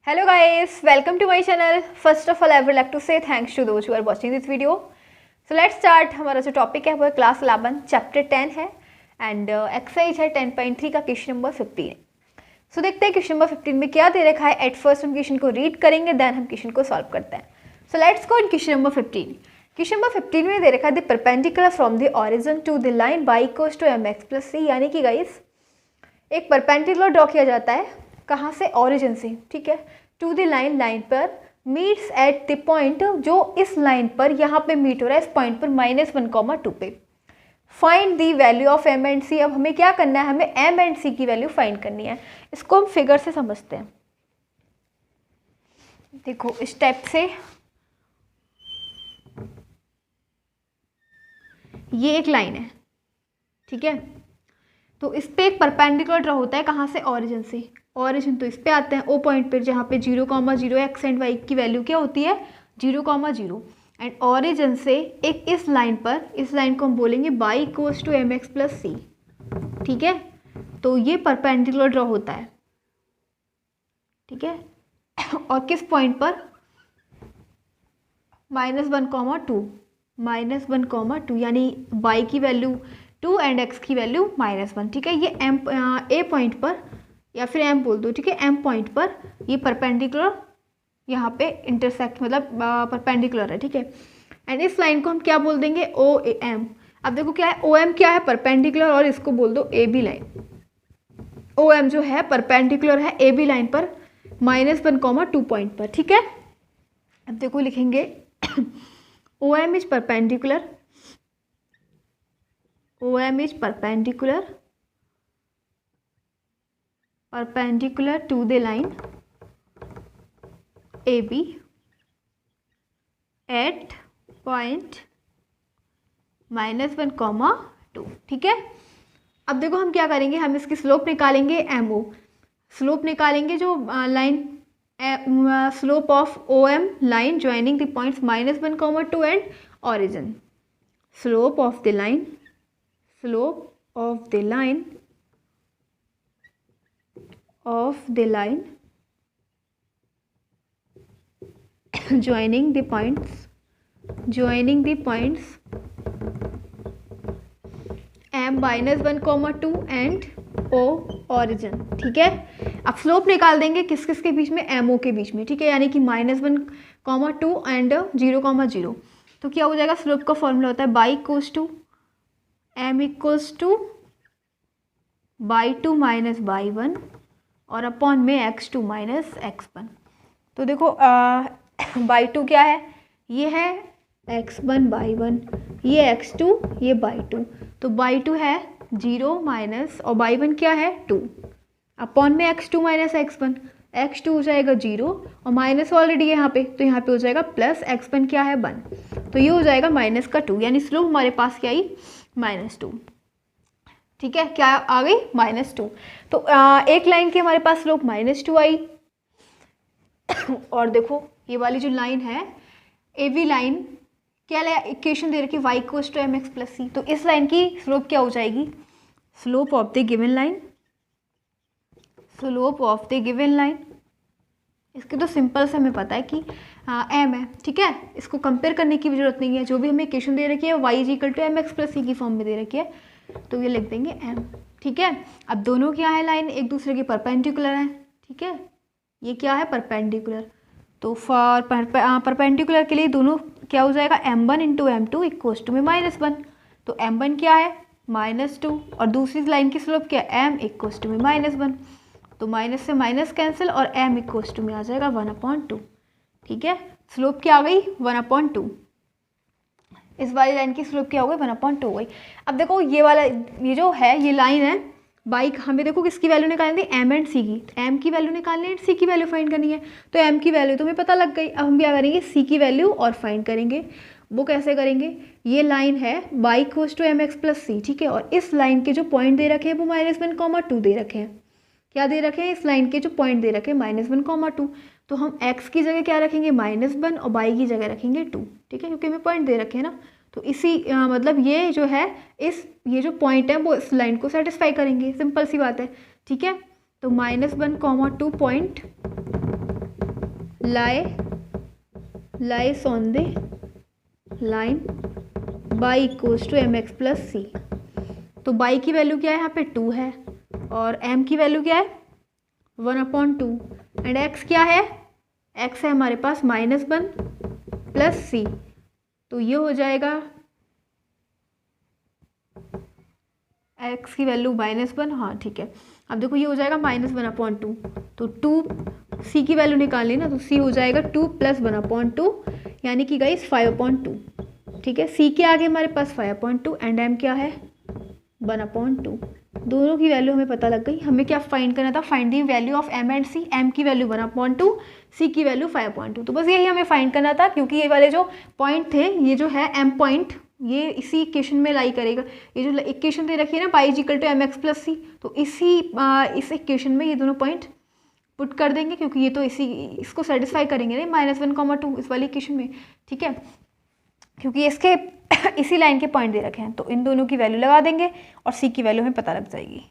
Hello guys, welcome to my channel. First of all, I would like to say thanks to those who are watching this video. So let's start. हमारा जो topic है वो है class 11 chapter 10 है and exercise है 10.3 का question number 15. सो देखते हैं क्वेश्चन नंबर 15 में क्या दे रखा है. एट फर्स्ट हम क्वेश्चन को रीड करेंगे, देन हम क्वेश्चन को सॉल्व करते हैं. So let's go in question number 15. Question number 15 में दे रखा है the perpendicular from the origin to the line y equals to mx plus c. यानी कि गाइस एक परपेंडिकुलर ड्रॉ किया जाता है कहाँ से, ऑरिजिन से, ठीक है, टू द लाइन, लाइन पर मीट्स एट द पॉइंट, जो इस लाइन पर यहाँ पे मीट हो रहा है, इस पॉइंट पर -1,2 पे. Find the value of m and c. अब हमें क्या करना है, हमें m एंड c की वैल्यू फाइंड करनी है. इसको हम फिगर से समझते हैं. देखो इस टाइप से ये एक लाइन है, ठीक है, तो इस पे एक परपेंडिकुलर ड्रॉ होता है कहाँ से, ऑरिजिन से. ऑरिजिन तो इस पे आते हैं ओ पॉइंट पर जहाँ पे 0,0 एक्स एंड वाई की वैल्यू क्या होती है 0,0. एंड ऑरिजिन से एक इस लाइन पर, इस लाइन को हम बोलेंगे y equals to mx plus c, ठीक है. तो ये परपेंडिकुलर ड्रॉ होता है, ठीक है, और किस पॉइंट पर, -1,2 यानी y की वैल्यू 2 एंड x की वैल्यू -1, ठीक है. ये ए पॉइंट पर या फिर m बोल दो, ठीक है, m पॉइंट पर ये परपेंडिकुलर यहाँ पे इंटरसेक्ट, मतलब परपेंडिकुलर है, ठीक है. एंड इस लाइन को हम क्या बोल देंगे, ओ एम. अब देखो क्या है, ओ एम क्या है, परपेंडिकुलर, और इसको बोल दो A B line. O M जो है परपेंडिकुलर है ए बी लाइन पर -1,2 पॉइंट पर, ठीक है. अब देखो लिखेंगे O M is perpendicular, O M is perpendicular to the line AB at point -1,2, ठीक है. अब देखो हम क्या करेंगे, हम इसकी स्लोप निकालेंगे, MO स्लोप निकालेंगे, जो line slope of OM line joining the points -1,2 and origin. Slope of the line joining the points m -1,2 and o origin, ठीक है. अब स्लोप निकाल देंगे किस किस के बीच में, MO के बीच में, ठीक है, यानी कि -1,2 एंड 0,0. तो क्या हो जाएगा, स्लोप का फॉर्मूला होता है y equals to m equals to y2 minus y1 और अपॉन में x2 माइनस x1. तो देखो y2 क्या है, ये है x1 y1, ये x2, ये y2. तो y2 है 0 माइनस, और y1 क्या है 2, अपॉन में x2 माइनस x1. x2 हो जाएगा 0 और माइनस ऑलरेडी यहाँ पे, तो यहाँ पे हो जाएगा प्लस, x1 क्या है 1, तो ये हो जाएगा -2, यानी स्लोप हमारे पास क्या आई -2, ठीक है. क्या आ गई -2. तो एक लाइन की हमारे पास स्लोप -2 आई. और देखो ये वाली जो लाइन है ए बी लाइन, क्या इक्वेशन दे रखी है y equals to mx plus c. तो इस लाइन की स्लोप क्या हो जाएगी, slope of the given line, इसके तो सिंपल से हमें पता है कि m है, ठीक है. इसको कंपेयर करने की भी जरूरत नहीं है, जो भी हमें इक्वेशन दे रखी है y is equal to mx plus c की फॉर्म में दे रखी है, तो ये लिख देंगे m, ठीक है. अब दोनों क्या है, लाइन एक दूसरे के परपेंडिकुलर हैं, ठीक है, ये क्या है परपेंडिकुलर. तो फॉर परपेंडिकुलर के लिए दोनों क्या हो जाएगा, m1 into m2 equals to में -1. तो m1 क्या है -2 और दूसरी लाइन की स्लोप क्या है m इक्वल्स टू में -1. तो माइनस से माइनस कैंसिल और m इक्वल्स टू में आ जाएगा 1/2, ठीक है. स्लोप क्या आ गई 1/2. इस वाली लाइन की स्लोप क्या हो गई 1/2 हो गई. अब देखो ये वाला, ये जो है ये लाइन है बाइक, हमें देखो किसकी वैल्यू निकालनी थी, m एंड c की. m की वैल्यू निकालनी है, c की वैल्यू फाइंड करनी है. तो m की वैल्यू तो हमें पता लग गई. अब हम क्या करेंगे, c की वैल्यू और फाइंड करेंगे. वो कैसे करेंगे, ये लाइन है y equals to mx plus c, ठीक है, और इस लाइन के जो पॉइंट दे रखे हैं वो -1,2 दे रखे हैं. क्या दे रखे हैं, इस लाइन के जो पॉइंट दे रखे हैं -1,2. तो हम x की जगह क्या रखेंगे -1 और y की जगह रखेंगे 2, ठीक है, क्योंकि हमें पॉइंट दे रखे हैं ना. तो इसी मतलब ये जो है ये जो पॉइंट है वो इस लाइन को सेटिस्फाई करेंगे, सिंपल सी बात है, ठीक है. तो -1,2 point lies on the line y equals to m x plus c. तो बाई की वैल्यू क्या है यहाँ पे 2 है और एम की वैल्यू क्या है 1/2 एंड एक्स क्या है, एक्स है हमारे पास -1 प्लस सी। तो ये हो जाएगा एक्स की वैल्यू -1, हाँ ठीक है। अब देखो ये हो जाएगा -1/2, तो 2 सी की वैल्यू निकालनी ना, तो सी हो जाएगा 2 + 1/2 यानी कि गाइस 5/2। ठीक है, सी के आगे हमारे पास 5/2 एंड एम क्या है 1/2। दोनों की वैल्यू हमें पता लग गई। हमें क्या फाइंड करना था, find the value of M and C. M की वैल्यू 1/2, सी की वैल्यू 5/2। तो बस यही हमें फाइंड करना था, क्योंकि ये वाले जो पॉइंट थे, ये जो है एम पॉइंट, ये इसी इक्वेशन में लाई करेगा। ये जो इक्वेशन दे रखी है ना y = mx + c, तो इस इक्वेशन में ये दोनों पॉइंट पुट कर देंगे, क्योंकि ये तो इसको सेटिस्फाई करेंगे ना -1, 2 इस वाली इक्वेशन में। ठीक है, क्योंकि इसके इसी लाइन के पॉइंट दे रखे हैं, तो इन दोनों की वैल्यू लगा देंगे और सी की वैल्यू हमें पता लग जाएगी।